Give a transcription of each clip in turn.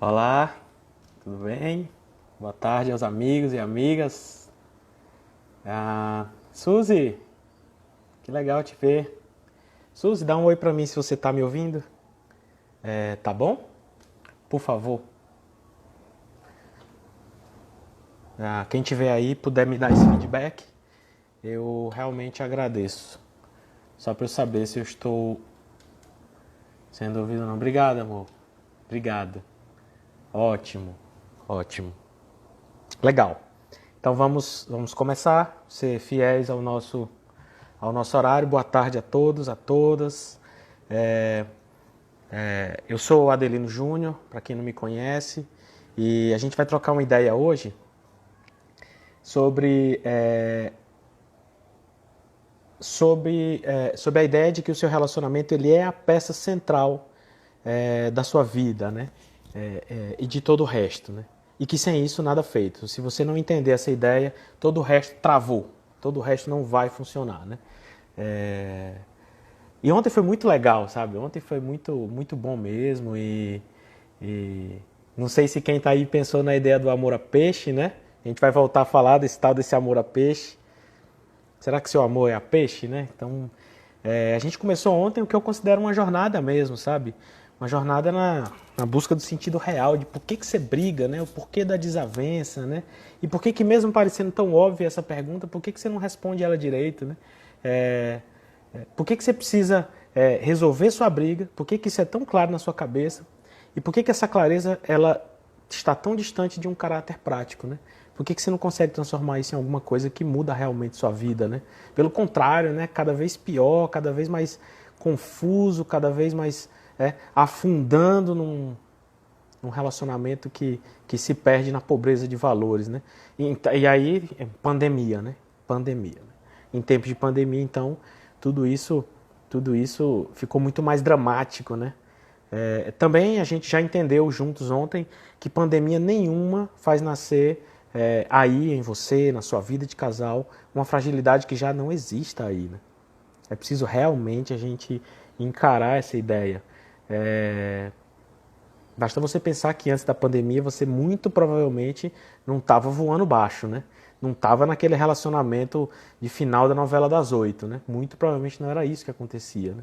Olá, tudo bem? Boa tarde aos amigos e amigas. Suzy, que legal te ver. Suzy, dá um oi pra mim se você tá me ouvindo. Tá bom? Por favor. Quem tiver aí puder me dar esse feedback, eu realmente agradeço. Só pra eu saber se eu estou sendo ouvido ou não. Obrigado, amor. Obrigado. Ótimo, ótimo. Legal. Então vamos começar, ser fiéis ao nosso horário. Boa tarde a todos, a todas. É, eu sou o Adelino Júnior, para quem não me conhece, e a gente vai trocar uma ideia hoje sobre, sobre a ideia de que o seu relacionamento ele é a peça central da sua vida, né? E de todo o resto, né? E que sem isso nada feito. Se você não entender essa ideia, todo o resto travou, todo o resto não vai funcionar, né? É, E ontem foi muito legal, sabe? Ontem foi muito, muito bom mesmo e não sei se quem está aí pensou na ideia do amor a peixe, né? A gente vai voltar a falar desse tal desse amor a peixe. Será que seu amor é a peixe, né? Então, a gente começou ontem o que eu considero uma jornada mesmo, sabe? Uma jornada na busca do sentido real, de por que, que você briga, né? O porquê da desavença, né? E por que mesmo parecendo tão óbvia essa pergunta, por que você não responde ela direito, né? É, por que você precisa resolver sua briga? Por que isso é tão claro na sua cabeça? E por que essa clareza ela está tão distante de um caráter prático, né? Por que você não consegue transformar isso em alguma coisa que muda realmente sua vida, né? Pelo contrário, né? Cada vez pior, cada vez mais confuso, cada vez mais afundando num relacionamento que se perde na pobreza de valores, né? E aí, pandemia, né? Pandemia. Né? Em tempos de pandemia, então, tudo isso, tudo isso ficou muito mais dramático, né? Também a gente já entendeu juntos ontem que pandemia nenhuma faz nascer aí em você, na sua vida de casal, uma fragilidade que já não exista aí, né? É preciso realmente a gente encarar essa ideia. Basta você pensar que antes da pandemia você muito provavelmente não estava voando baixo, né? Não estava naquele relacionamento de final da novela das 8, né? Muito provavelmente não era isso que acontecia,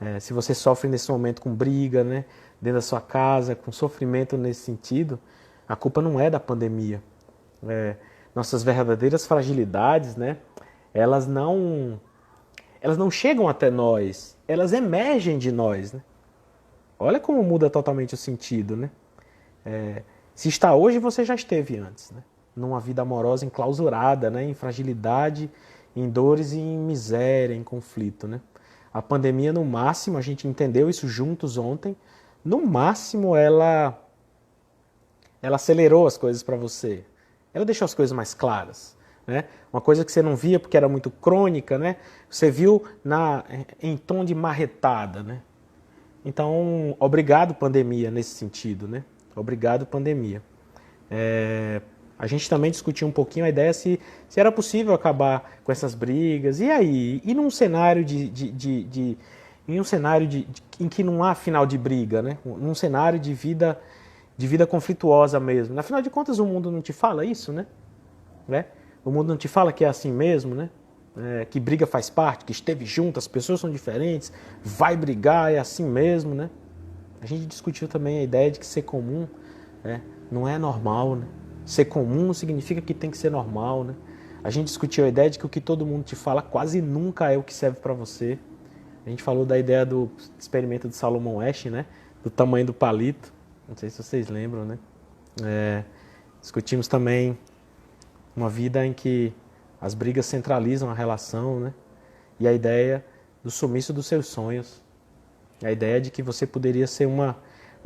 né? Se você sofre nesse momento com briga, né? Dentro da sua casa, com sofrimento nesse sentido, a culpa não é da pandemia. É, nossas verdadeiras fragilidades, né? Elas não, elas não chegam até nós, elas emergem de nós, né? Olha como muda totalmente o sentido, né? Se está hoje, você já esteve antes, né? Numa vida amorosa enclausurada, né? Em fragilidade, em dores e em miséria, em conflito, né? A pandemia, no máximo, a gente entendeu isso juntos ontem, no máximo ela acelerou as coisas para você. Ela deixou as coisas mais claras. Né? Uma coisa que você não via porque era muito crônica, né? Você viu em tom de marretada. Né? Então, obrigado pandemia nesse sentido. Né? Obrigado pandemia. A gente também discutiu um pouquinho a ideia se era possível acabar com essas brigas. E aí? E num cenário em um cenário em que não há final de briga, né? Num cenário de vida conflituosa mesmo. Afinal de contas, o mundo não te fala isso, né? O mundo não te fala que é assim mesmo, né? Que briga faz parte, que esteve junto, as pessoas são diferentes, vai brigar, é assim mesmo, né? A gente discutiu também a ideia de que ser comum não é normal, né? Ser comum não significa que tem que ser normal, né? A gente discutiu a ideia de que o que todo mundo te fala quase nunca é o que serve para você. A gente falou da ideia do experimento de Salomon Asch, né? Do tamanho do palito. Não sei se vocês lembram, né? Discutimos também uma vida em que as brigas centralizam a relação, né? E a ideia do sumiço dos seus sonhos. A ideia de que você poderia ser uma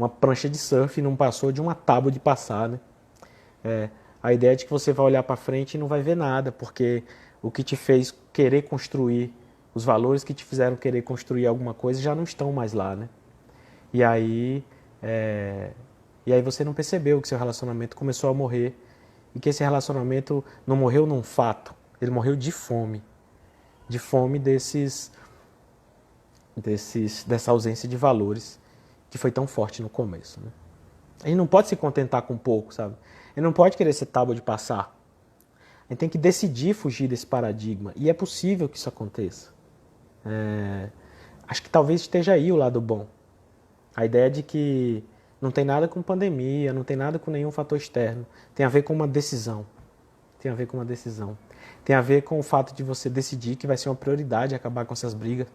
prancha de surf e não passou de uma tábua de passar, né? A ideia de que você vai olhar para frente e não vai ver nada, porque o que te fez querer construir, os valores que te fizeram querer construir alguma coisa já não estão mais lá, né? E aí, e aí você não percebeu que seu relacionamento começou a morrer e que esse relacionamento não morreu num fato, ele morreu de fome dessa ausência de valores que foi tão forte no começo, né? A gente não pode se contentar com pouco, sabe? A gente não pode querer ser tábua de passar. A gente tem que decidir fugir desse paradigma. E é possível que isso aconteça. Acho que talvez esteja aí o lado bom. A ideia de que não tem nada com pandemia, não tem nada com nenhum fator externo. Tem a ver com uma decisão. Tem a ver com uma decisão. Tem a ver com o fato de você decidir que vai ser uma prioridade acabar com essas brigas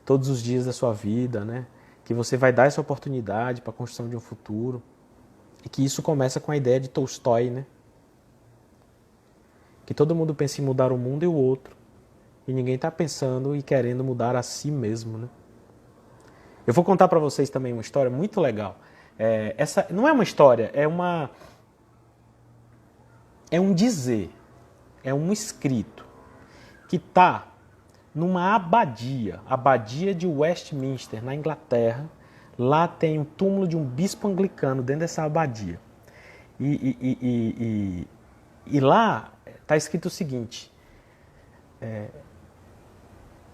todos os dias da sua vida, né? Que você vai dar essa oportunidade para a construção de um futuro. E que isso começa com a ideia de Tolstói, né? Que todo mundo pensa em mudar o mundo e o outro. E ninguém está pensando e querendo mudar a si mesmo, né? Eu vou contar para vocês também uma história muito legal. Essa não é uma história, é um dizer, é um escrito que está numa abadia de Westminster, na Inglaterra. Lá tem um túmulo de um bispo anglicano dentro dessa abadia. E lá está escrito o seguinte: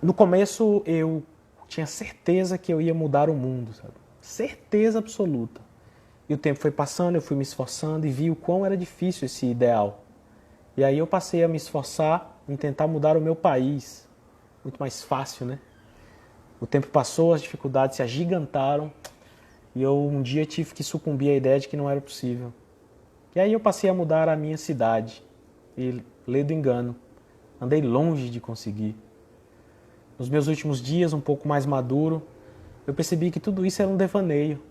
no começo eu tinha certeza que eu ia mudar o mundo, sabe? Certeza absoluta. E o tempo foi passando, eu fui me esforçando e vi o quão era difícil esse ideal. E aí eu passei a me esforçar em tentar mudar o meu país. Muito mais fácil, né? O tempo passou, as dificuldades se agigantaram e eu um dia tive que sucumbir à ideia de que não era possível. E aí eu passei a mudar a minha cidade. E, lê do engano, andei longe de conseguir. Nos meus últimos dias, um pouco mais maduro, eu percebi que tudo isso era um devaneio.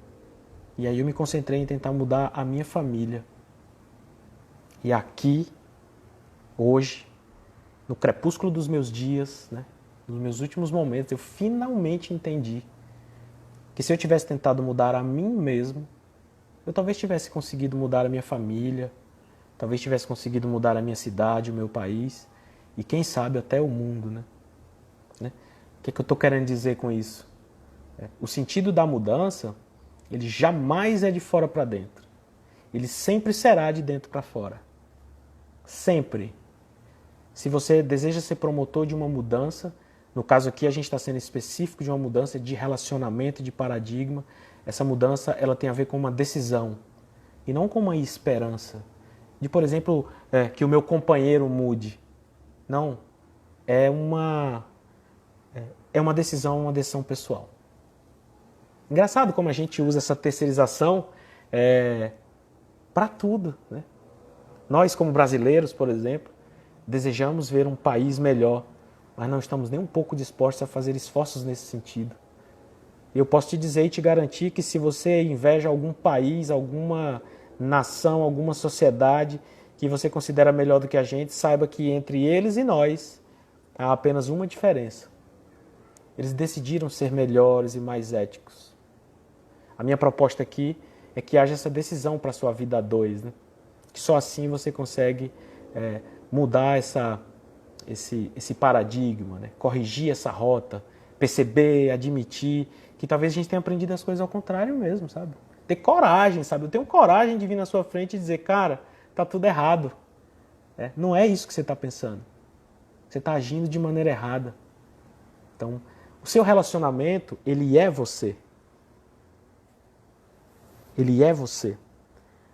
E aí eu me concentrei em tentar mudar a minha família. E aqui, hoje, no crepúsculo dos meus dias, né, nos meus últimos momentos, eu finalmente entendi que se eu tivesse tentado mudar a mim mesmo, eu talvez tivesse conseguido mudar a minha família, talvez tivesse conseguido mudar a minha cidade, o meu país, e quem sabe até o mundo, né? O que eu estou querendo dizer com isso? O sentido da mudança, ele jamais é de fora para dentro. Ele sempre será de dentro para fora. Sempre. Se você deseja ser promotor de uma mudança, no caso aqui a gente está sendo específico de uma mudança de relacionamento, de paradigma, essa mudança ela tem a ver com uma decisão e não com uma esperança. De, por exemplo, que o meu companheiro mude. Não. É uma decisão pessoal. Engraçado como a gente usa essa terceirização para tudo, né? Nós, como brasileiros, por exemplo, desejamos ver um país melhor, mas não estamos nem um pouco dispostos a fazer esforços nesse sentido. E eu posso te dizer e te garantir que se você inveja algum país, alguma nação, alguma sociedade que você considera melhor do que a gente, saiba que entre eles e nós há apenas uma diferença. Eles decidiram ser melhores e mais éticos. A minha proposta aqui é que haja essa decisão para a sua vida a dois, né? Que só assim você consegue mudar esse paradigma, né? Corrigir essa rota, perceber, admitir que talvez a gente tenha aprendido as coisas ao contrário mesmo, sabe? Ter coragem, sabe? Eu tenho coragem de vir na sua frente e dizer, cara, tá tudo errado. Não é isso que você está pensando. Você está agindo de maneira errada. Então, o seu relacionamento, ele é você. Ele é você.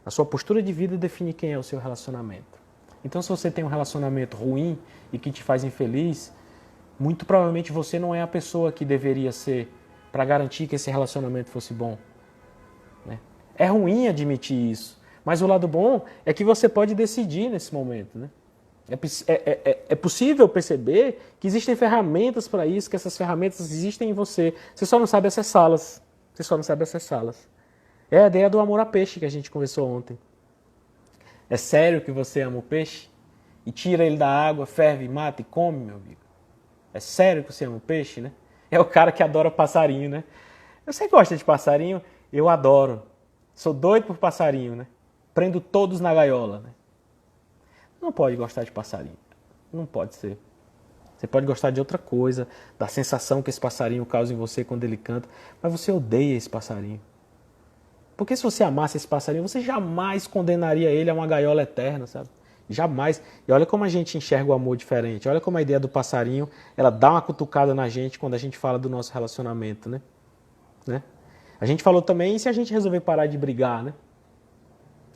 A sua postura de vida define quem é o seu relacionamento. Então, se você tem um relacionamento ruim e que te faz infeliz, muito provavelmente você não é a pessoa que deveria ser para garantir que esse relacionamento fosse bom. Né? É ruim admitir isso, mas o lado bom é que você pode decidir nesse momento, né? É possível perceber que existem ferramentas para isso, que essas ferramentas existem em você. Você só não sabe acessá-las. Você só não sabe acessá-las. É a ideia do amor a peixe que a gente conversou ontem. É sério que você ama o peixe? E tira ele da água, ferve, mata e come, meu amigo? É sério que você ama o peixe, né? É o cara que adora passarinho, né? Você gosta de passarinho? Eu adoro. Sou doido por passarinho, né? Prendo todos na gaiola, né? Não pode gostar de passarinho. Não pode ser. Você pode gostar de outra coisa, da sensação que esse passarinho causa em você quando ele canta, mas você odeia esse passarinho. Porque se você amasse esse passarinho, você jamais condenaria ele a uma gaiola eterna, sabe? Jamais. E olha como a gente enxerga o amor diferente. Olha como a ideia do passarinho, ela dá uma cutucada na gente quando a gente fala do nosso relacionamento, né? A gente falou também, e se a gente resolver parar de brigar, né?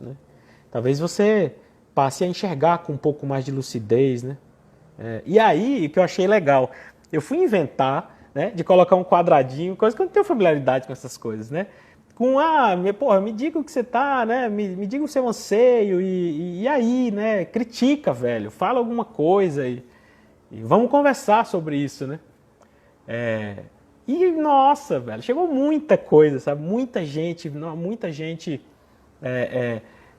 né? Talvez você passe a enxergar com um pouco mais de lucidez, né? E aí, o que eu achei legal, eu fui inventar, né, de colocar um quadradinho, coisa que eu não tenho familiaridade com essas coisas, né? Porra, me diga o que você tá, né? Me diga o seu anseio e aí, né? Critica, velho. Fala alguma coisa e vamos conversar sobre isso, né? E, nossa, velho, chegou muita coisa, sabe? Muita gente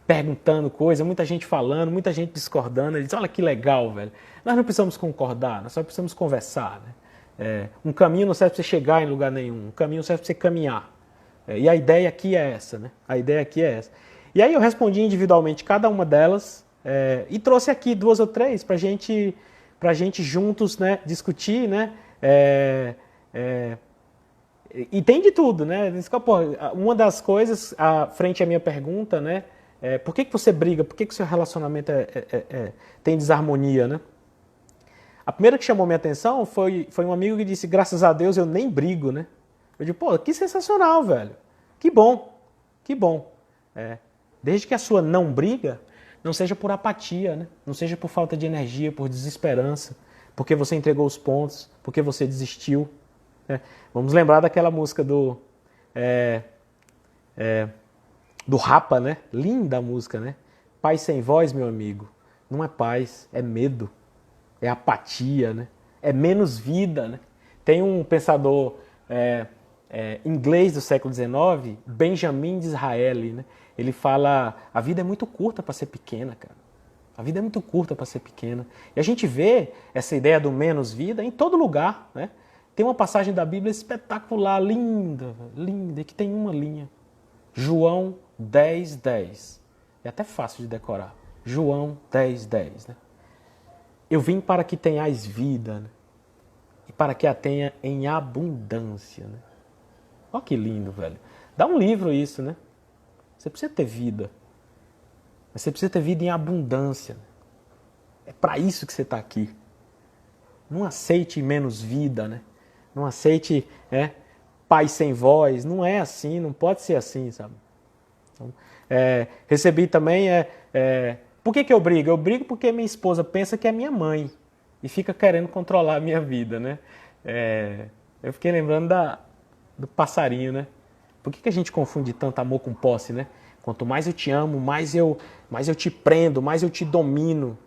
perguntando coisa, muita gente falando, muita gente discordando. Eles dizem, olha que legal, velho. Nós não precisamos concordar, nós só precisamos conversar, né? Um caminho não serve para você chegar em lugar nenhum, um caminho serve para você caminhar. E a ideia aqui é essa, né? A ideia aqui é essa. E aí eu respondi individualmente cada uma delas e trouxe aqui 2 ou 3 para gente juntos, né, discutir, né? E tem de tudo, né? Uma das coisas, frente à minha pergunta, né? Por que você briga? Por que o seu relacionamento tem desarmonia, né? A primeira que chamou minha atenção foi um amigo que disse, graças a Deus eu nem brigo, né? Eu digo, pô, que sensacional, velho. Que bom, que bom. Desde que a sua não briga não seja por apatia, né? Não seja por falta de energia, por desesperança, porque você entregou os pontos, porque você desistiu. Vamos lembrar daquela música do Rapa, né? Linda a música, né? Paz sem voz, meu amigo, não é paz, é medo, é apatia, né? É menos vida, né? Tem um pensador inglês do século XIX, Benjamin Disraeli, né? Ele fala, a vida é muito curta para ser pequena, cara. A vida é muito curta para ser pequena. E a gente vê essa ideia do menos vida em todo lugar, né? Tem uma passagem da Bíblia espetacular, linda, linda, que tem uma linha. João 10, 10. É até fácil de decorar. João 10, 10. Né? Eu vim para que tenhais vida, né? E para que a tenha em abundância. Né? Olha que lindo, velho. Dá um livro isso, né? Você precisa ter vida. Mas você precisa ter vida em abundância. Né? É para isso que você está aqui. Não aceite menos vida, né? Não aceite paz sem voz. Não é assim, não pode ser assim, sabe? Então, recebi também... por que eu brigo? Eu brigo porque minha esposa pensa que é minha mãe e fica querendo controlar a minha vida, né? Eu fiquei lembrando do passarinho, né? Por que a gente confunde tanto amor com posse, né? Quanto mais eu te amo, mais eu te prendo, mais eu te domino.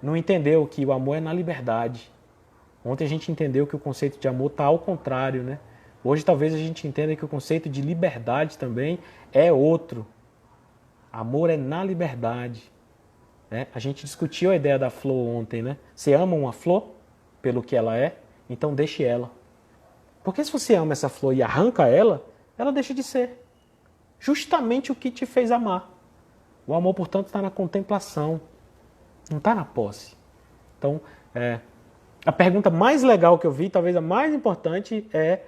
Não entendeu que o amor é na liberdade. Ontem a gente entendeu que o conceito de amor está ao contrário, né? Hoje talvez a gente entenda que o conceito de liberdade também é outro. Amor é na liberdade. A gente discutiu a ideia da flor ontem, né? Você ama uma flor pelo que ela é, então deixe ela. Porque se você ama essa flor e arranca ela, ela deixa de ser. Justamente o que te fez amar. O amor, portanto, está na contemplação, não está na posse. Então, a pergunta mais legal que eu vi, talvez a mais importante, é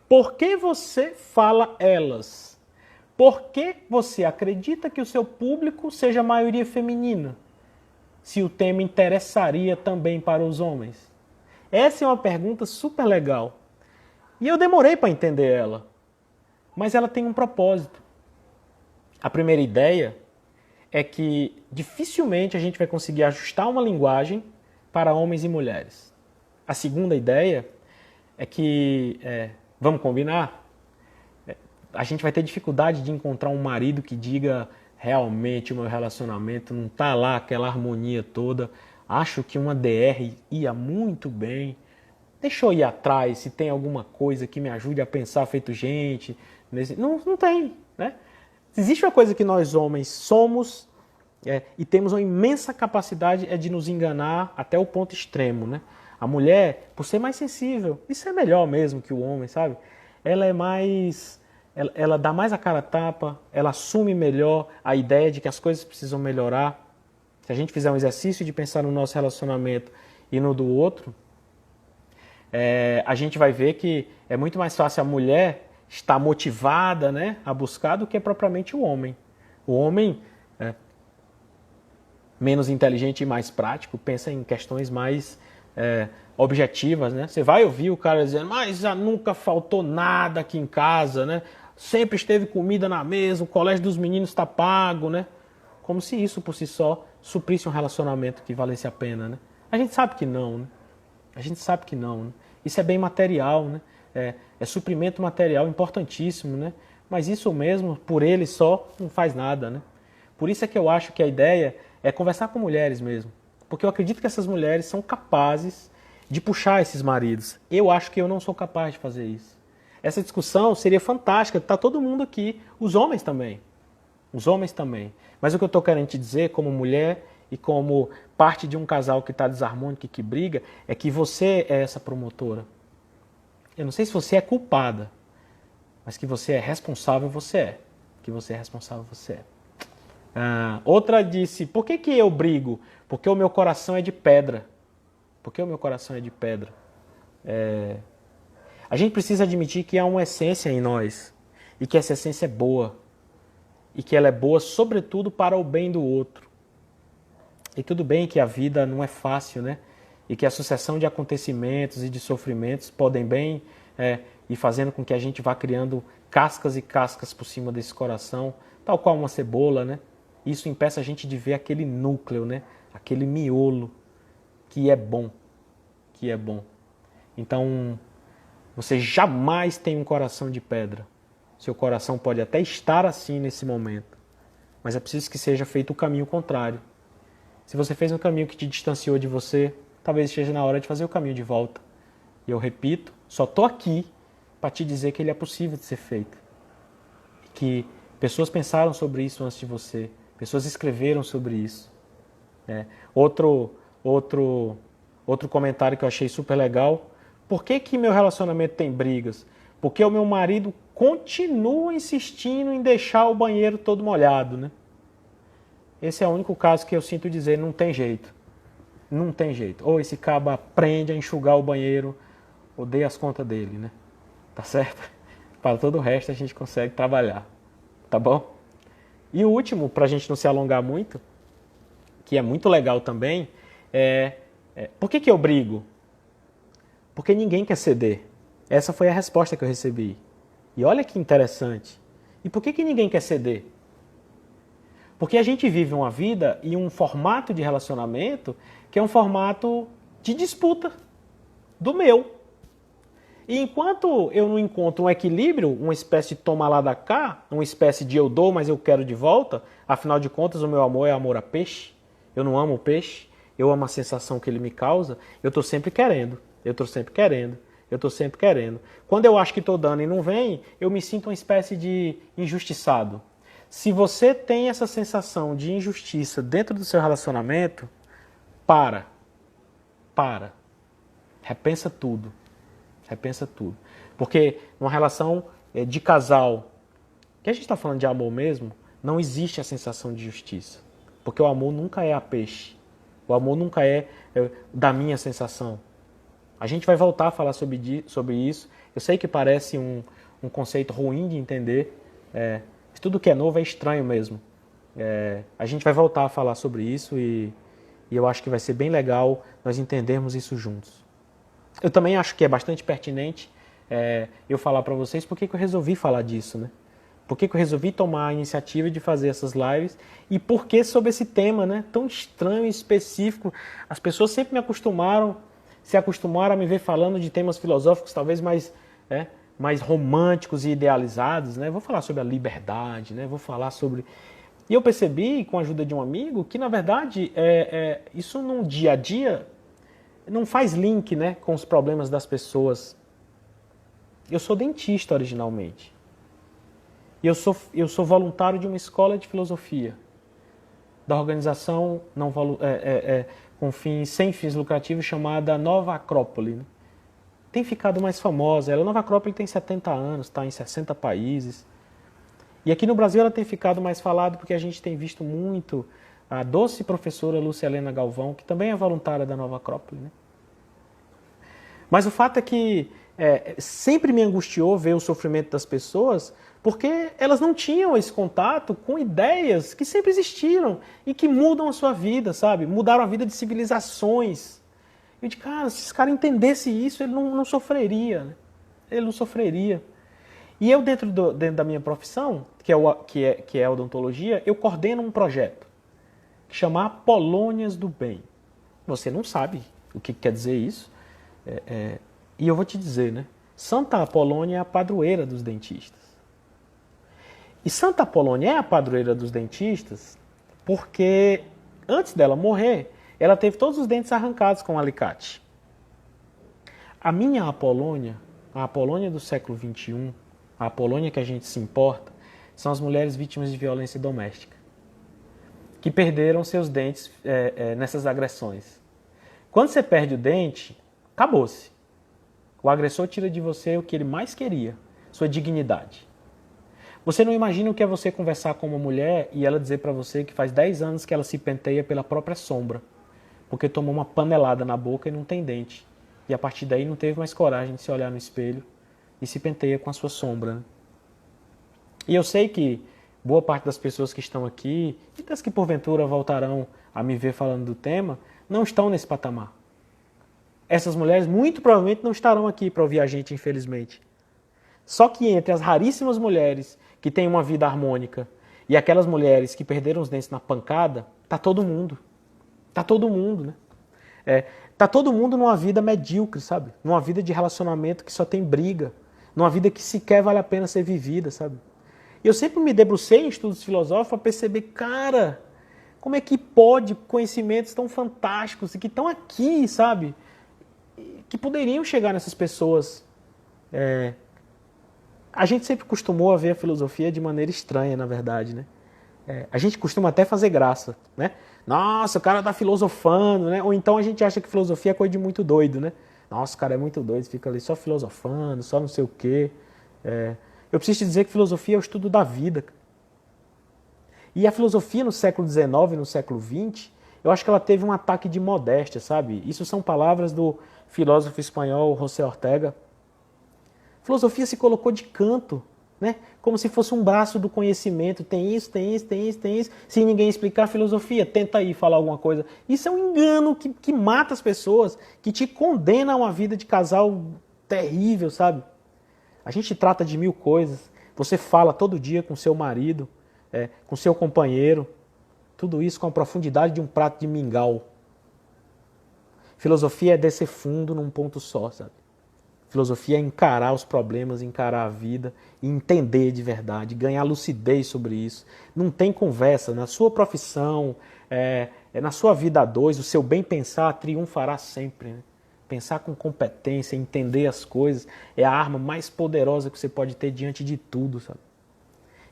por que você fala elas? Por que você acredita que o seu público seja a maioria feminina? Se o tema interessaria também para os homens? Essa é uma pergunta super legal. E eu demorei para entender ela. Mas ela tem um propósito. A primeira ideia é que dificilmente a gente vai conseguir ajustar uma linguagem para homens e mulheres. A segunda ideia é que, vamos combinar, a gente vai ter dificuldade de encontrar um marido que diga realmente o meu relacionamento não está lá aquela harmonia toda, acho que uma DR ia muito bem, deixa eu ir atrás se tem alguma coisa que me ajude a pensar feito gente. Não tem, né? Existe uma coisa que nós homens somos e temos uma imensa capacidade de nos enganar até o ponto extremo, né? A mulher, por ser mais sensível, isso é melhor mesmo que o homem, sabe? Ela é mais... Ela dá mais a cara a tapa, ela assume melhor a ideia de que as coisas precisam melhorar. Se a gente fizer um exercício de pensar no nosso relacionamento e no do outro, a gente vai ver que é muito mais fácil a mulher estar motivada, né, a buscar do que propriamente o homem. O homem, menos inteligente e mais prático, pensa em questões mais objetivas, né? Você vai ouvir o cara dizendo, mas já nunca faltou nada aqui em casa, né? sempre esteve comida na mesa, o colégio dos meninos está pago, né? Como se isso por si só suprisse um relacionamento que valesse a pena, né? A gente sabe que não, né? A gente sabe que não, né? Isso é bem material, né? É suprimento material importantíssimo, né? Mas isso mesmo, por ele só, não faz nada, né? Por isso é que eu acho que a ideia é conversar com mulheres mesmo. Porque eu acredito que essas mulheres são capazes de puxar esses maridos. Eu acho que eu não sou capaz de fazer isso. Essa discussão seria fantástica, está todo mundo aqui, os homens também. Os homens também. Mas o que eu estou querendo te dizer, como mulher e como parte de um casal que está desarmônico e que briga, é que você é essa promotora. Eu não sei se você é culpada, mas que você é responsável, você é. Que você é responsável, você é. Outra disse, por que eu brigo? Porque o meu coração é de pedra. Porque o meu coração é de pedra. A gente precisa admitir que há uma essência em nós. E que essa essência é boa. E que ela é boa, sobretudo, para o bem do outro. E tudo bem que a vida não é fácil, né? E que a sucessão de acontecimentos e de sofrimentos podem bem ir fazendo com que a gente vá criando cascas e cascas por cima desse coração, tal qual uma cebola, né? Isso impeça a gente de ver aquele núcleo, né? Aquele miolo que é bom, que é bom. Então, você jamais tem um coração de pedra. Seu coração pode até estar assim nesse momento, mas é preciso que seja feito o caminho contrário. Se você fez um caminho que te distanciou de você, talvez esteja na hora de fazer o caminho de volta. E eu repito, só estou aqui para te dizer que ele é possível de ser feito. Que pessoas pensaram sobre isso antes de você, pessoas escreveram sobre isso. Outro comentário que eu achei super legal, por que meu relacionamento tem brigas? Porque o meu marido continua insistindo em deixar o banheiro todo molhado, né? Esse é o único caso que eu sinto dizer, não tem jeito. Não tem jeito. Ou esse cabo aprende a enxugar o banheiro, ou dê as contas dele, né? Tá certo? Para todo o resto a gente consegue trabalhar. Tá bom? E o último, para a gente não se alongar muito, que é muito legal também, por que eu brigo? Porque ninguém quer ceder. Essa foi a resposta que eu recebi. E olha que interessante. E por que ninguém quer ceder? Porque a gente vive uma vida e um formato de relacionamento que é um formato de disputa do meu. E enquanto eu não encontro um equilíbrio, uma espécie de toma lá da cá, uma espécie de eu dou, mas eu quero de volta, afinal de contas o meu amor é amor a peixe, eu não amo o peixe, eu amo a sensação que ele me causa, eu estou sempre querendo, eu estou sempre querendo. Eu estou sempre querendo. Quando eu acho que estou dando e não vem, eu me sinto uma espécie de injustiçado. Se você tem essa sensação de injustiça dentro do seu relacionamento, para. Repensa tudo. Repensa tudo. Porque numa relação de casal, que a gente está falando de amor mesmo, não existe a sensação de justiça. Porque o amor nunca é a peixe. O amor nunca é da minha sensação. A gente vai voltar a falar sobre isso. Eu sei que parece um conceito ruim de entender. Tudo que é novo é estranho mesmo. A gente vai voltar a falar sobre isso e eu acho que vai ser bem legal nós entendermos isso juntos. Eu também acho que é bastante pertinente eu falar para vocês por que eu resolvi falar disso, né? Por que eu resolvi tomar a iniciativa de fazer essas lives e por que sobre esse tema, né, tão estranho e específico. As pessoas sempre se acostumaram a me ver falando de temas filosóficos talvez mais românticos e idealizados, né? Vou falar sobre a liberdade, né? Vou falar sobre... E eu percebi, com a ajuda de um amigo, que na verdade isso no dia a dia não faz link, né, com os problemas das pessoas. Eu sou dentista originalmente. E eu sou voluntário de uma escola de filosofia, da organização sem fins lucrativos chamada Nova Acrópole, né? Tem ficado mais famosa. A Nova Acrópole tem 70 anos, está em 60 países. E aqui no Brasil ela tem ficado mais falada porque a gente tem visto muito a doce professora Lúcia Helena Galvão, que também é voluntária da Nova Acrópole, né? Mas o fato é que sempre me angustiou ver o sofrimento das pessoas porque elas não tinham esse contato com ideias que sempre existiram e que mudam a sua vida, sabe? Mudaram a vida de civilizações. Eu digo, cara, se esse cara entendesse isso, ele não sofreria, né? Ele não sofreria. E eu, dentro da minha profissão, que é a odontologia, eu coordeno um projeto que chama Apolônias do Bem. Você não sabe o que quer dizer isso, e eu vou te dizer, né? Santa Apolônia é a padroeira dos dentistas. E Santa Apolônia é a padroeira dos dentistas porque, antes dela morrer, ela teve todos os dentes arrancados com um alicate. A minha Apolônia, a Apolônia do século XXI, a Apolônia que a gente se importa, são as mulheres vítimas de violência doméstica, que perderam seus dentes nessas agressões. Quando você perde o dente, acabou-se. O agressor tira de você o que ele mais queria, sua dignidade. Você não imagina o que é você conversar com uma mulher e ela dizer para você que faz 10 anos que ela se penteia pela própria sombra, porque tomou uma panelada na boca e não tem dente. E a partir daí não teve mais coragem de se olhar no espelho e se penteia com a sua sombra. Né? E eu sei que boa parte das pessoas que estão aqui, e das que porventura voltarão a me ver falando do tema, não estão nesse patamar. Essas mulheres muito provavelmente não estarão aqui para ouvir a gente, infelizmente. Só que entre as raríssimas mulheres que têm uma vida harmônica e aquelas mulheres que perderam os dentes na pancada, tá todo mundo. Tá todo mundo, né? Tá todo mundo numa vida medíocre, sabe? Numa vida de relacionamento que só tem briga. Numa vida que sequer vale a pena ser vivida, sabe? E eu sempre me debrucei em estudos filosóficos para perceber, cara, como é que pode conhecimentos tão fantásticos e que estão aqui, sabe? Que poderiam chegar nessas pessoas. A gente sempre costumou a ver a filosofia de maneira estranha, na verdade, né? A gente costuma até fazer graça, né? Nossa, o cara tá filosofando, né? Ou então a gente acha que filosofia é coisa de muito doido, né? Nossa, o cara é muito doido, fica ali só filosofando, só não sei o quê. Eu preciso te dizer que filosofia é o estudo da vida. E a filosofia no século XIX e no século XX, eu acho que ela teve um ataque de modéstia, sabe? Isso são palavras do filósofo espanhol José Ortega. A filosofia se colocou de canto, né? Como se fosse um braço do conhecimento. Tem isso, tem isso, tem isso, tem isso. Se ninguém explicar a filosofia, tenta aí falar alguma coisa. Isso é um engano que mata as pessoas, que te condena a uma vida de casal terrível, sabe? A gente trata de mil coisas. Você fala todo dia com seu marido, com seu companheiro. Tudo isso com a profundidade de um prato de mingau. Filosofia é descer fundo num ponto só, sabe? Filosofia é encarar os problemas, encarar a vida e entender de verdade, ganhar lucidez sobre isso. Não tem conversa. Na sua profissão, na sua vida a dois, o seu bem pensar triunfará sempre. Né? Pensar com competência, entender as coisas, é a arma mais poderosa que você pode ter diante de tudo, sabe?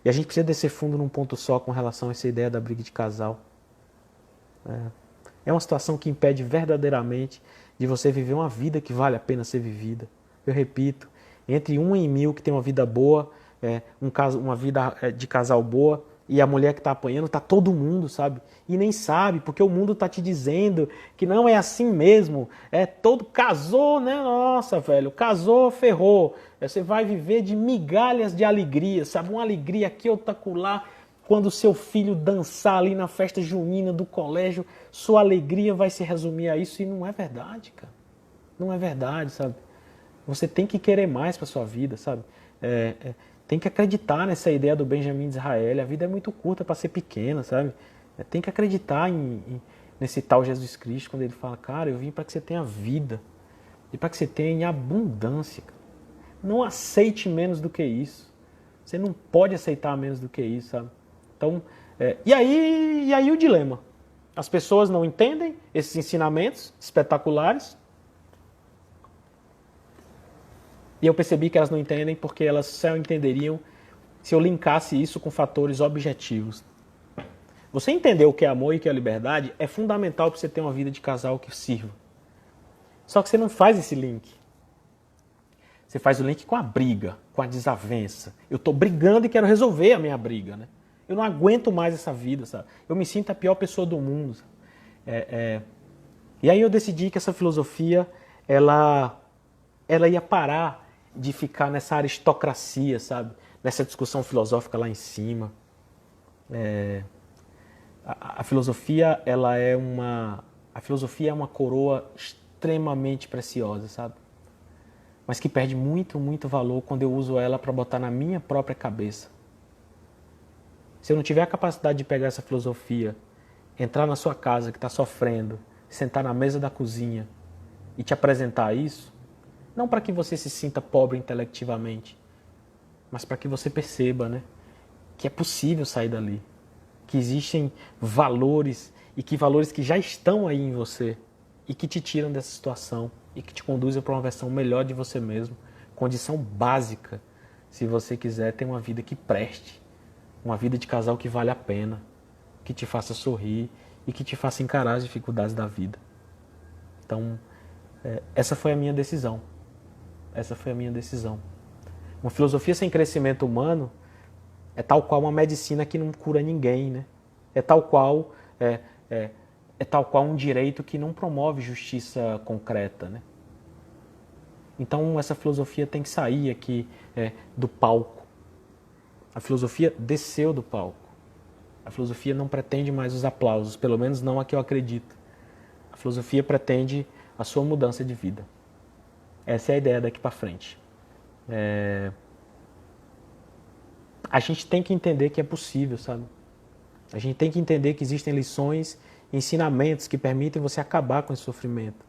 E a gente precisa descer fundo num ponto só com relação a essa ideia da briga de casal. É uma situação que impede verdadeiramente de você viver uma vida que vale a pena ser vivida. Eu repito, entre 1 em 1000 que tem uma vida boa, uma vida de casal boa, e a mulher que está apanhando, está todo mundo, sabe? E nem sabe, porque o mundo está te dizendo que não é assim mesmo. Casou, né? Nossa, velho, casou, ferrou. Você vai viver de migalhas de alegria, sabe? Uma alegria aqui, outra acolá. Quando o seu filho dançar ali na festa junina do colégio, sua alegria vai se resumir a isso. E não é verdade, cara. Não é verdade, sabe? Você tem que querer mais para sua vida, sabe? Tem que acreditar nessa ideia do Benjamin Disraeli. A vida é muito curta para ser pequena, sabe? Tem que acreditar nesse tal Jesus Cristo, quando ele fala, cara, eu vim para que você tenha vida. E para que você tenha em abundância. Cara. Não aceite menos do que isso. Você não pode aceitar menos do que isso, sabe? Então, e aí o dilema. As pessoas não entendem esses ensinamentos espetaculares. E eu percebi que elas não entendem porque elas só entenderiam se eu linkasse isso com fatores objetivos. Você entender o que é amor e o que é liberdade é fundamental para você ter uma vida de casal que sirva. Só que você não faz esse link. Você faz o link com a briga, com a desavença. Eu estou brigando e quero resolver a minha briga. Né? Eu não aguento mais essa vida. Sabe? Eu me sinto a pior pessoa do mundo. E aí eu decidi que essa filosofia ela ia parar de ficar nessa aristocracia, sabe? Nessa discussão filosófica lá em cima. A filosofia é uma coroa extremamente preciosa, sabe? mas que perde muito, muito valor quando eu uso ela para botar na minha própria cabeça. Se eu não tiver a capacidade de pegar essa filosofia, entrar na sua casa que está sofrendo, sentar na mesa da cozinha e te apresentar isso, não para que você se sinta pobre intelectivamente, mas para que você perceba, né, que é possível sair dali, que existem valores e que valores que já estão aí em você e que te tiram dessa situação e que te conduzem para uma versão melhor de você mesmo, condição básica, se você quiser ter uma vida que preste, uma vida de casal que vale a pena, que te faça sorrir e que te faça encarar as dificuldades da vida. Então, essa foi a minha decisão. Essa foi a minha decisão. Uma filosofia sem crescimento humano é tal qual uma medicina que não cura ninguém, né? É tal qual um direito que não promove justiça concreta, né? Então essa filosofia tem que sair aqui do palco. A filosofia desceu do palco. A filosofia não pretende mais os aplausos, pelo menos não a que eu acredito. A filosofia pretende a sua mudança de vida. Essa é a ideia daqui para frente. A gente tem que entender que é possível, sabe? A gente tem que entender que existem lições, ensinamentos que permitem você acabar com esse sofrimento.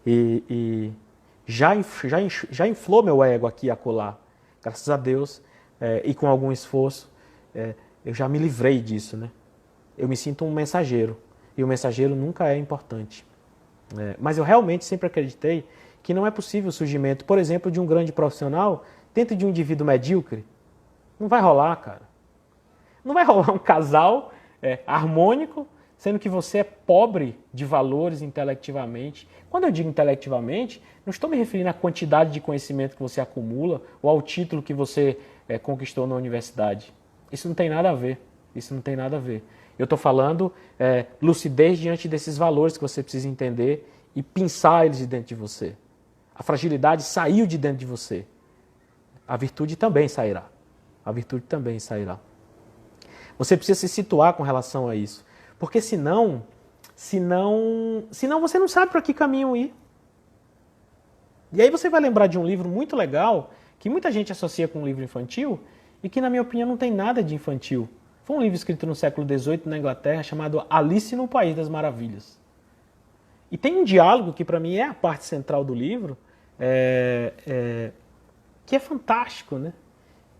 E já inflou meu ego aqui e acolá. Graças a Deus, e com algum esforço, eu já me livrei disso, né? Eu me sinto um mensageiro. E o mensageiro nunca é importante. Mas eu realmente sempre acreditei que não é possível o surgimento, por exemplo, de um grande profissional dentro de um indivíduo medíocre. Não vai rolar, cara. Não vai rolar um casal harmônico, sendo que você é pobre de valores intelectivamente. Quando eu digo intelectivamente, não estou me referindo à quantidade de conhecimento que você acumula ou ao título que você conquistou na universidade. Isso não tem nada a ver. Isso não tem nada a ver. Eu estou falando lucidez diante desses valores que você precisa entender e pensar eles de dentro de você. A fragilidade saiu de dentro de você. A virtude também sairá. A virtude também sairá. Você precisa se situar com relação a isso. Porque senão você não sabe para que caminho ir. E aí você vai lembrar de um livro muito legal, que muita gente associa com um livro infantil, e que na minha opinião não tem nada de infantil. Foi um livro escrito no século XVIII na Inglaterra, chamado Alice no País das Maravilhas. E tem um diálogo que para mim é a parte central do livro, que é fantástico, né?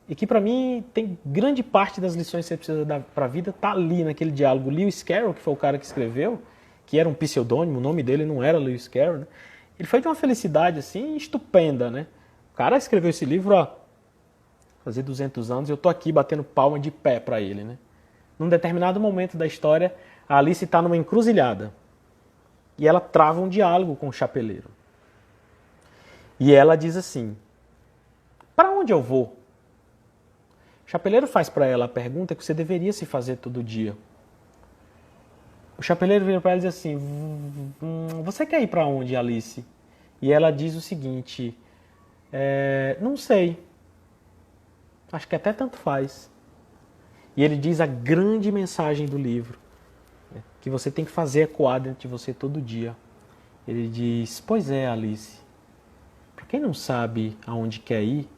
E que para mim tem grande parte das lições que você precisa dar para a vida está ali naquele diálogo. Lewis Carroll, que foi o cara que escreveu, que era um pseudônimo, o nome dele não era Lewis Carroll, né? Ele foi de uma felicidade assim estupenda, né? O cara escreveu esse livro há fazer 200 anos e eu tô aqui batendo palma de pé para ele, né? Num determinado momento da história, a Alice está numa encruzilhada e ela trava um diálogo com o chapeleiro. E ela diz assim: para onde eu vou? O chapeleiro faz para ela a pergunta que você deveria se fazer todo dia. O chapeleiro vira para ela e diz assim: você quer ir para onde, Alice? E ela diz o seguinte: não sei. Acho que até tanto faz. E ele diz a grande mensagem do livro, né, que você tem que fazer ecoar dentro de você todo dia. Ele diz: pois é, Alice, para quem não sabe aonde quer ir,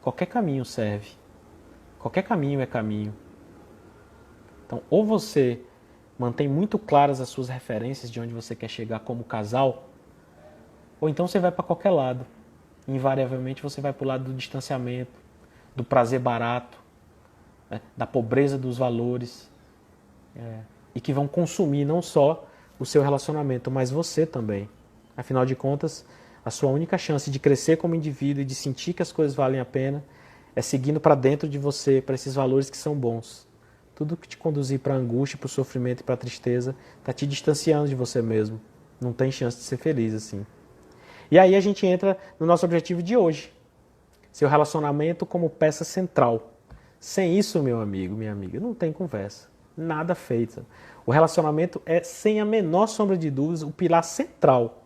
qualquer caminho serve. Qualquer caminho é caminho. Então, ou você mantém muito claras as suas referências de onde você quer chegar como casal, ou então você vai para qualquer lado. Invariavelmente você vai para o lado do distanciamento, do prazer barato, né, da pobreza dos valores, e que vão consumir não só o seu relacionamento, mas você também. Afinal de contas, a sua única chance de crescer como indivíduo e de sentir que as coisas valem a pena é seguindo para dentro de você, para esses valores que são bons. Tudo que te conduzir para a angústia, para o sofrimento e para a tristeza está te distanciando de você mesmo. Não tem chance de ser feliz assim. E aí a gente entra no nosso objetivo de hoje. Seu relacionamento como peça central. Sem isso, meu amigo, minha amiga, não tem conversa. Nada feito. O relacionamento é, sem a menor sombra de dúvidas, o pilar central.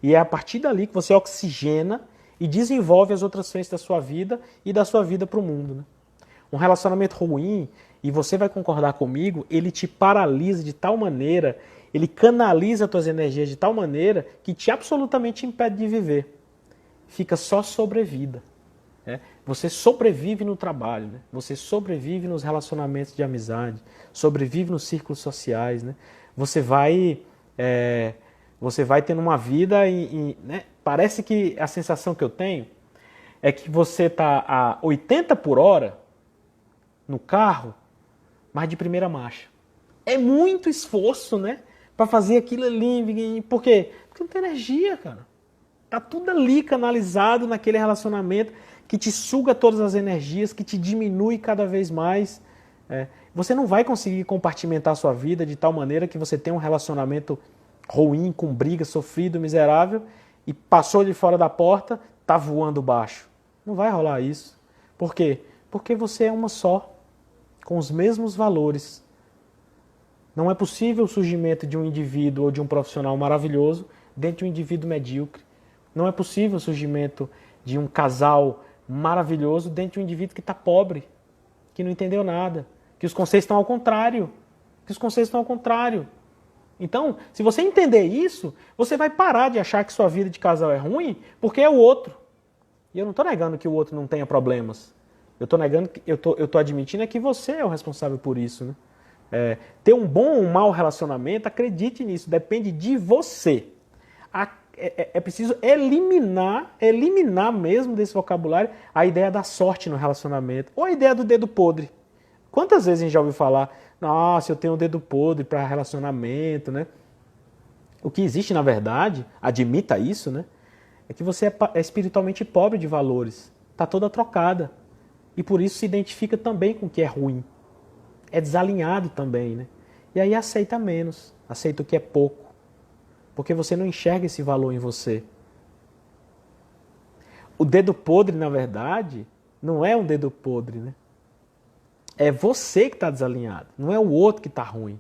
E é a partir dali que você oxigena e desenvolve as outras frentes da sua vida e da sua vida para o mundo, né? Um relacionamento ruim, e você vai concordar comigo, ele te paralisa de tal maneira, ele canaliza as tuas energias de tal maneira que te absolutamente impede de viver. fica só sobrevida. Né? Você sobrevive no trabalho, né? Você sobrevive nos relacionamentos de amizade, sobrevive nos círculos sociais. Né? Você vai tendo uma vida né? Parece que a sensação que eu tenho é que você está a 80 por hora no carro, mas de primeira marcha. É muito esforço, né? Para fazer aquilo ali. Por quê? Porque não tem energia, cara. Tá tudo ali canalizado naquele relacionamento que te suga todas as energias, que te diminui cada vez mais. Você não vai conseguir compartimentar a sua vida de tal maneira que você tenha um relacionamento ruim, com briga, sofrido, miserável, e passou de fora da porta, tá voando baixo. Não vai rolar isso. Por quê? Porque você é uma só, com os mesmos valores. Não é possível o surgimento de um indivíduo ou de um profissional maravilhoso dentro de um indivíduo medíocre. Não é possível o surgimento de um casal maravilhoso dentro de um indivíduo que está pobre, que não entendeu nada, que os conceitos estão ao contrário. Então, se você entender isso, você vai parar de achar que sua vida de casal é ruim porque é o outro. E eu não estou negando que o outro não tenha problemas. Eu estou admitindo que você é o responsável por isso. Né? Ter um bom ou um mau relacionamento, acredite nisso, depende de você. É preciso eliminar mesmo desse vocabulário a ideia da sorte no relacionamento, ou a ideia do dedo podre. Quantas vezes a gente já ouviu falar, nossa, eu tenho um dedo podre para relacionamento, né? O que existe, na verdade, admita isso, né? É que você é espiritualmente pobre de valores, está toda trocada. E por isso se identifica também com o que é ruim. É desalinhado também, né? E aí aceita menos, aceita o que é pouco. Porque você não enxerga esse valor em você. O dedo podre, na verdade, não é um dedo podre, né? É você que está desalinhado, não é o outro que está ruim.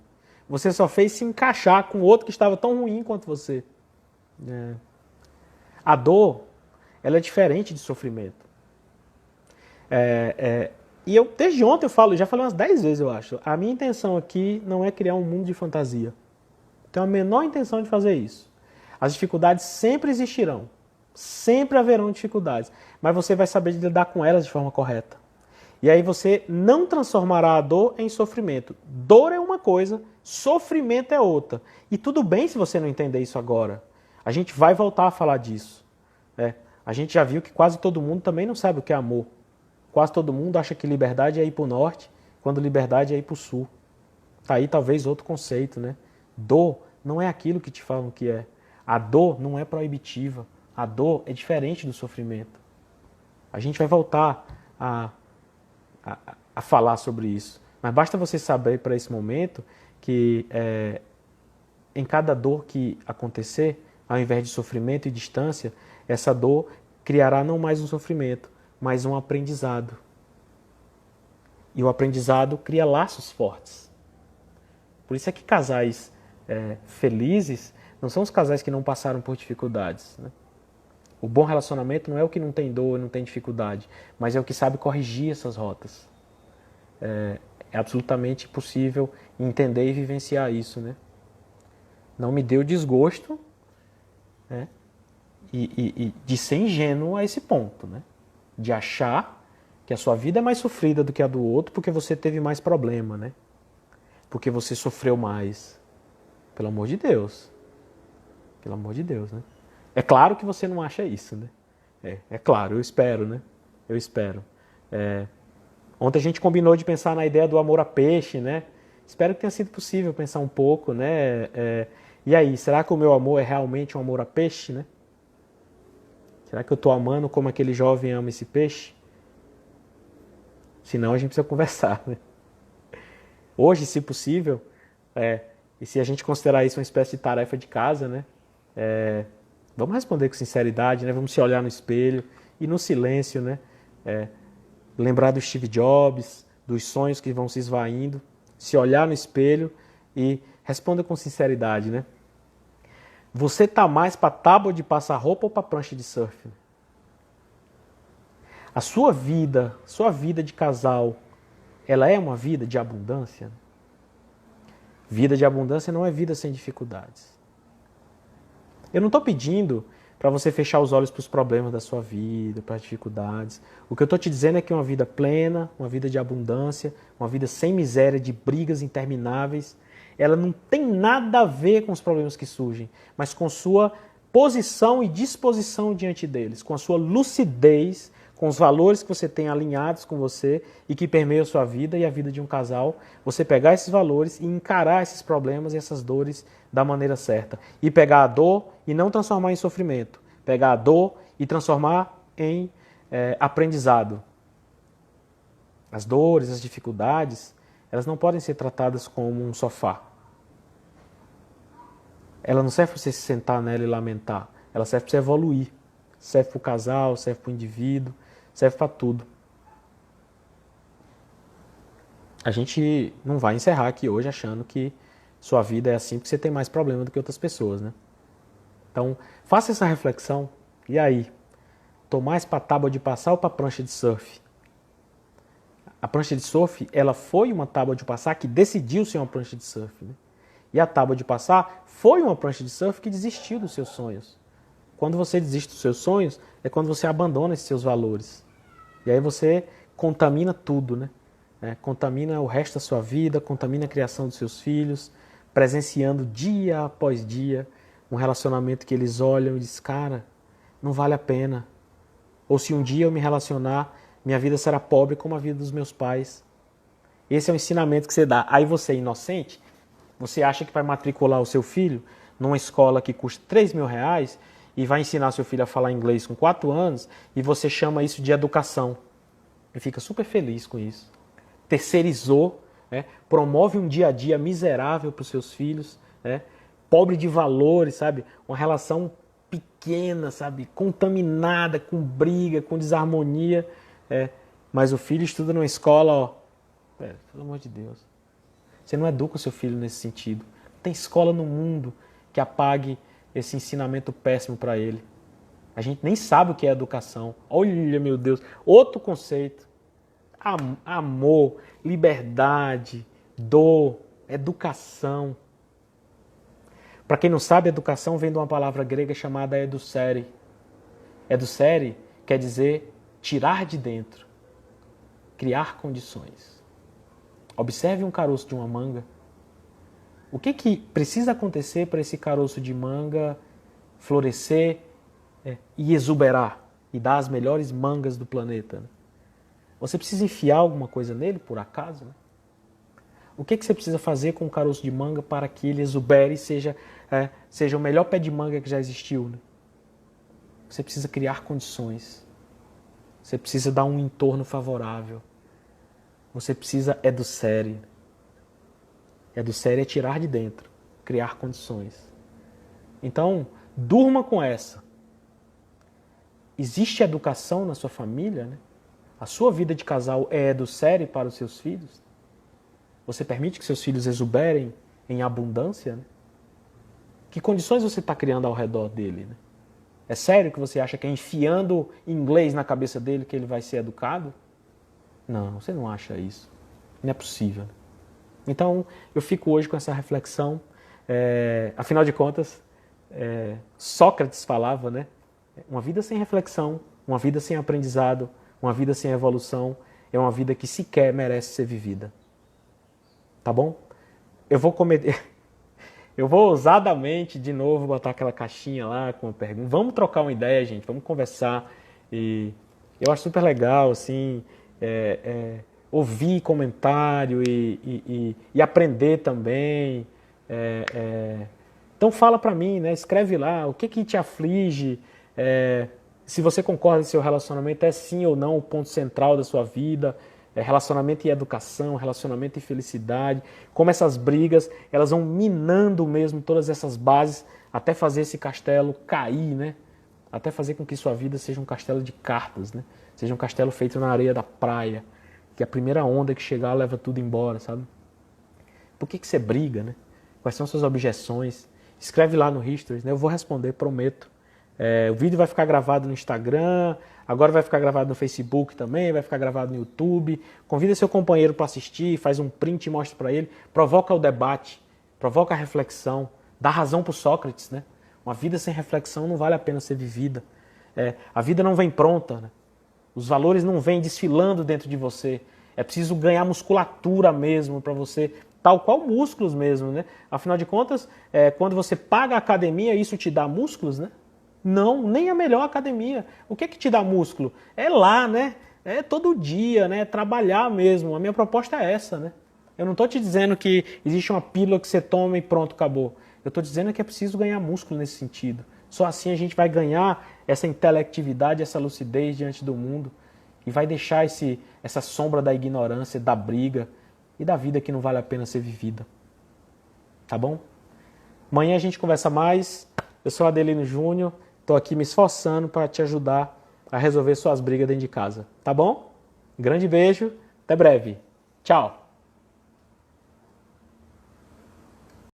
Você só fez se encaixar com o outro que estava tão ruim quanto você. A dor, ela é diferente de sofrimento. E eu, desde ontem eu falo, já falei umas 10 vezes, eu acho. A minha intenção aqui não é criar um mundo de fantasia. Tenho a menor intenção de fazer isso. As dificuldades sempre existirão. Sempre haverão dificuldades. Mas você vai saber lidar com elas de forma correta. E aí você não transformará a dor em sofrimento. Dor é uma coisa, sofrimento é outra. E tudo bem se você não entender isso agora. A gente vai voltar a falar disso. A gente já viu que quase todo mundo também não sabe o que é amor. Quase todo mundo acha que liberdade é ir para o norte, quando liberdade é ir para o sul. Tá aí talvez outro conceito, né? Dor não é aquilo que te falam que é. A dor não é proibitiva. A dor é diferente do sofrimento. A gente vai voltar a falar sobre isso. Mas basta você saber para esse momento que em cada dor que acontecer, ao invés de sofrimento e distância, essa dor criará não mais um sofrimento, mas um aprendizado. E o aprendizado cria laços fortes. Por isso é que casais felizes não são os casais que não passaram por dificuldades. Né? O bom relacionamento não é o que não tem dor, não tem dificuldade, mas é o que sabe corrigir essas rotas. É absolutamente possível entender e vivenciar isso. Né? Não me deu desgosto, né? e de ser ingênuo a esse ponto. Né? De achar que a sua vida é mais sofrida do que a do outro porque você teve mais problema, né? Porque você sofreu mais. Pelo amor de Deus. Pelo amor de Deus, né? É claro que você não acha isso, né? É claro, eu espero, né? Eu espero. Ontem a gente combinou de pensar na ideia do amor a peixe, né? Espero que tenha sido possível pensar um pouco, né? E aí, será que o meu amor é realmente um amor a peixe, né? Será que eu estou amando como aquele jovem ama esse peixe? Senão a gente precisa conversar, né? Hoje, se possível, e se a gente considerar isso uma espécie de tarefa de casa, né? Vamos responder com sinceridade, né? Vamos se olhar no espelho e no silêncio, né? Lembrar do Steve Jobs, dos sonhos que vão se esvaindo, se olhar no espelho e responda com sinceridade, né? Você está mais para tábua de passar roupa ou para prancha de surf? A sua vida de casal, ela é uma vida de abundância? Vida de abundância não é vida sem dificuldades. Eu não estou pedindo para você fechar os olhos para os problemas da sua vida, para as dificuldades. O que eu estou te dizendo é que uma vida plena, uma vida de abundância, uma vida sem miséria, de brigas intermináveis, ela não tem nada a ver com os problemas que surgem, mas com sua posição e disposição diante deles, com a sua lucidez, com os valores que você tem alinhados com você e que permeiam a sua vida e a vida de um casal, você pegar esses valores e encarar esses problemas e essas dores da maneira certa. E pegar a dor e não transformar em sofrimento. Pegar a dor e transformar em aprendizado. As dores, as dificuldades, elas não podem ser tratadas como um sofá. Ela não serve para você se sentar nela e lamentar. Ela serve para você evoluir. Serve para o casal, serve para o indivíduo, serve para tudo. A gente não vai encerrar aqui hoje achando que sua vida é assim porque você tem mais problema do que outras pessoas, né? Então, faça essa reflexão. E aí? Tô mais para a tábua de passar ou para a prancha de surf? A prancha de surf, ela foi uma tábua de passar que decidiu ser uma prancha de surf, né? E a tábua de passar foi uma prancha de surf que desistiu dos seus sonhos. Quando você desiste dos seus sonhos, é quando você abandona esses seus valores. E aí você contamina tudo, né? Contamina o resto da sua vida, contamina a criação dos seus filhos, presenciando dia após dia um relacionamento que eles olham e dizem, cara, não vale a pena. Ou se um dia eu me relacionar, minha vida será pobre como a vida dos meus pais. Esse é o ensinamento que você dá. Aí você, inocente, você acha que vai matricular o seu filho numa escola que custa R$3.000 e vai ensinar seu filho a falar inglês com 4 anos e você chama isso de educação. E fica super feliz com isso. Terceirizou, né? Promove um dia a dia miserável para os seus filhos, né? Pobre de valores, sabe? Uma relação pequena, sabe? Contaminada, com briga, com desarmonia. Mas o filho estuda numa escola, ó. Pelo amor de Deus. Você não educa o seu filho nesse sentido. Não tem escola no mundo que apague esse ensinamento péssimo para ele. A gente nem sabe o que é educação. Olha, meu Deus, outro conceito. Amor, liberdade, dor, educação. Para quem não sabe, educação vem de uma palavra grega chamada educere. Educere quer dizer tirar de dentro, criar condições. Observe um caroço de uma manga. O que precisa acontecer para esse caroço de manga florescer e exuberar e dar as melhores mangas do planeta? Né? Você precisa enfiar alguma coisa nele, por acaso? Né? O que você precisa fazer com o caroço de manga para que ele exubere e seja o melhor pé de manga que já existiu? Né? Você precisa criar condições. Você precisa dar um entorno favorável. Você precisa educere. Educere é tirar de dentro, criar condições. Então, durma com essa. Existe educação na sua família, né? A sua vida de casal é educere para os seus filhos? Você permite que seus filhos exuberem em abundância? Né? Que condições você está criando ao redor dele? Né? É sério que você acha que é enfiando inglês na cabeça dele que ele vai ser educado? Não, você não acha isso. Não é possível. Então, eu fico hoje com essa reflexão. Afinal de contas, Sócrates falava, né? Uma vida sem reflexão, uma vida sem aprendizado, uma vida sem evolução, é uma vida que sequer merece ser vivida. Tá bom? Eu vou ousadamente, de novo, botar aquela caixinha lá com uma pergunta. Vamos trocar uma ideia, gente. Vamos conversar. E eu acho super legal, assim, ouvir comentário e aprender também. Então fala pra mim, né? Escreve lá o que te aflige. Se você concorda que seu relacionamento é sim ou não o ponto central da sua vida. Relacionamento e educação, relacionamento e felicidade, como essas brigas, elas vão minando mesmo todas essas bases até fazer esse castelo cair, né? Até fazer com que sua vida seja um castelo de cartas, né? Seja um castelo feito na areia da praia, que a primeira onda que chegar leva tudo embora, sabe? Por que você briga, né? Quais são suas objeções? Escreve lá no History, né? Eu vou responder, prometo. O vídeo vai ficar gravado no Instagram, agora vai ficar gravado no Facebook também, vai ficar gravado no YouTube. Convida seu companheiro para assistir, faz um print e mostra para ele. Provoca o debate, provoca a reflexão, dá razão para o Sócrates, né? Uma vida sem reflexão não vale a pena ser vivida. A vida não vem pronta, né? Os valores não vêm desfilando dentro de você. É preciso ganhar musculatura mesmo para você, tal qual músculos mesmo, né? Afinal de contas, quando você paga a academia, isso te dá músculos, né? Não, nem a melhor academia. O que é que te dá músculo? É lá, né? É todo dia, né? Trabalhar mesmo. A minha proposta é essa, né? Eu não estou te dizendo que existe uma pílula que você toma e pronto, acabou. Eu estou dizendo que é preciso ganhar músculo nesse sentido. Só assim a gente vai ganhar essa intelectividade, essa lucidez diante do mundo e vai deixar essa sombra da ignorância, da briga e da vida que não vale a pena ser vivida. Tá bom? Amanhã a gente conversa mais. Eu sou Adelino Júnior, estou aqui me esforçando para te ajudar a resolver suas brigas dentro de casa. Tá bom? Um grande beijo, até breve. Tchau!